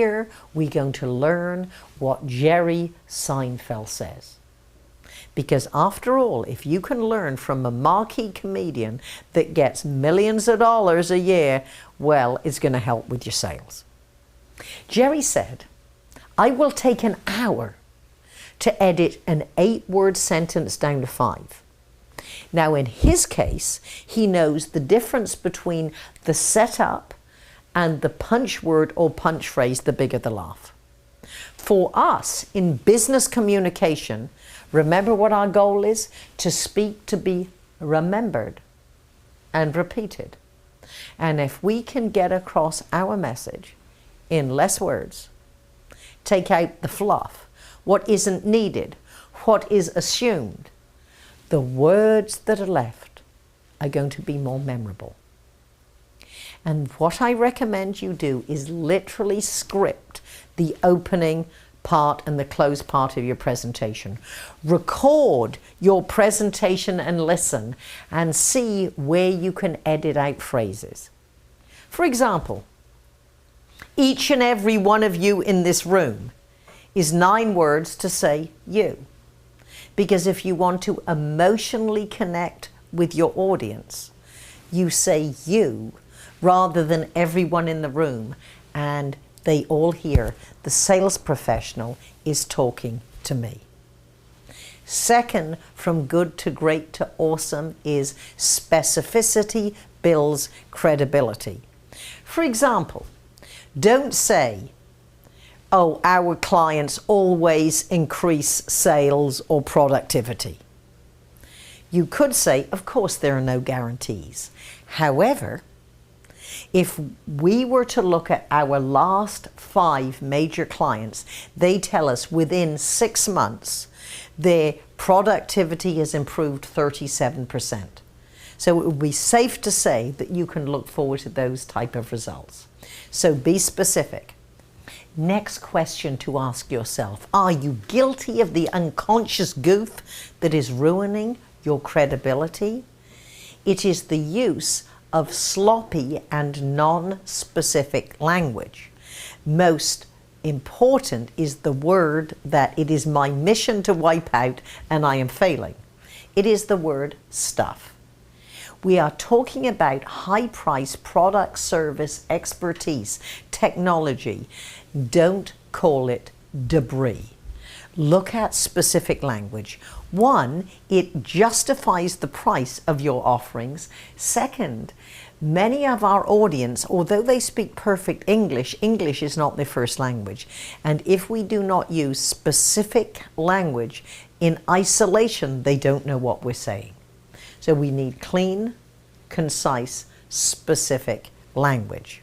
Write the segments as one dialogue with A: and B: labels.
A: here we're going to learn what Jerry Seinfeld says. Because after all, if you can learn from a marquee comedian that gets millions of dollars a year, well, it's going to help with your sales. Jerry said, I will take an hour to edit an 8-word sentence down to 5. Now, in his case, he knows the difference between the setup and the punch word or punch phrase, the bigger the laugh. For us, in business communication, remember what our goal is? To speak to be remembered and repeated. And if we can get across our message in less words, take out the fluff, what isn't needed, what is assumed, the words that are left are going to be more memorable. And what I recommend you do is literally script the opening part and the close part of your presentation. Record your presentation and listen and see where you can edit out phrases. For example, each and every one of you in this room is 9 words to say you. Because if you want to emotionally connect with your audience, you say you rather than everyone in the room, and they all hear the sales professional is talking to me. Second, from good to great to awesome is specificity builds credibility. For example, don't say, oh, our clients always increase sales or productivity. You could say, of course, there are no guarantees. However, if we were to look at our last 5 major clients, they tell us within 6 months, their productivity has improved 37%. So it would be safe to say that you can look forward to those type of results. So be specific. Next question to ask yourself, are you guilty of the unconscious goof that is ruining your credibility? It is the use of sloppy and non-specific language. Most important is the word that it is my mission to wipe out and I am failing. It is the word stuff. We are talking about high-priced product, service, expertise, technology. Don't call it debris. Look at specific language. 1, it justifies the price of your offerings. Second, many of our audience, although they speak perfect English, English is not their first language. And if we do not use specific language in isolation, they don't know what we're saying. So we need clean, concise, specific language.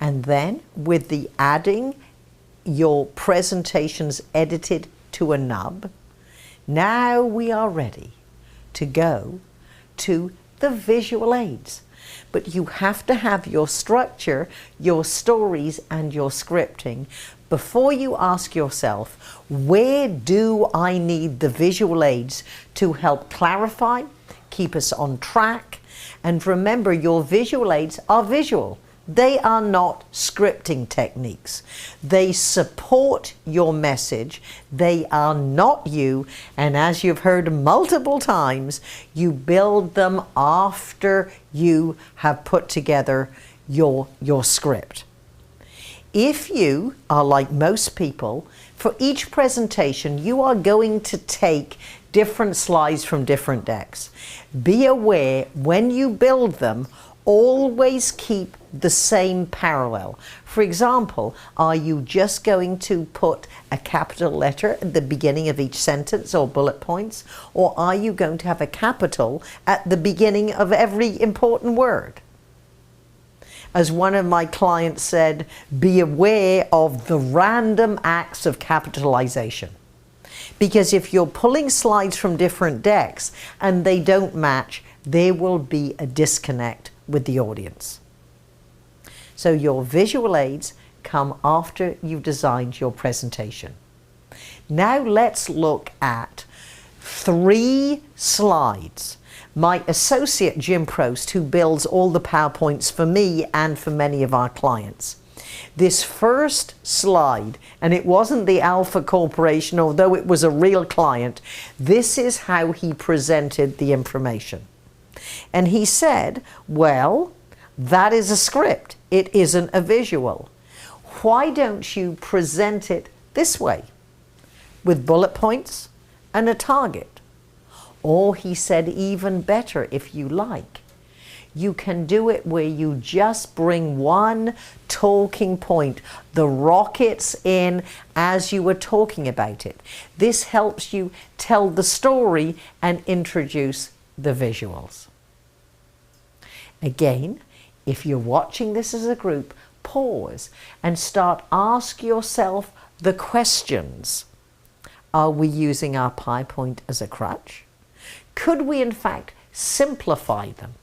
A: And then with the adding your presentations edited to a nub, now we are ready to go to the visual aids. But you have to have your structure, your stories, and your scripting before you ask yourself, where do I need the visual aids to help clarify, keep us on track? And remember, your visual aids are visual. They are not scripting techniques. They support your message. They are not you. And as you've heard multiple times, you build them after you have put together your script. If you are like most people, for each presentation, you are going to take different slides from different decks. Be aware when you build them, always keep the same parallel. For example, are you just going to put a capital letter at the beginning of each sentence or bullet points? Or are you going to have a capital at the beginning of every important word? As one of my clients said, be aware of the random acts of capitalization. Because if you're pulling slides from different decks and they don't match, there will be a disconnect with the audience. So your visual aids come after you've designed your presentation. Now let's look at 3 slides. My associate Jim Prost, who builds all the PowerPoints for me and for many of our clients, This first slide, and it wasn't the Alpha Corporation, although it was a real client, this is how he presented the information. And he said, well, that is a script. It isn't a visual. Why don't you present it this way, with bullet points and a target? Or he said, even better, if you like, you can do it where you just bring one talking point, the rockets in as you were talking about it. This helps you tell the story and introduce the visuals. Again, if you're watching this as a group, pause and start ask yourself the questions. Are we using our PowerPoint as a crutch? Could we in fact simplify them?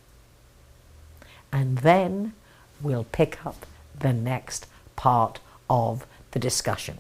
A: And then we'll pick up the next part of the discussion.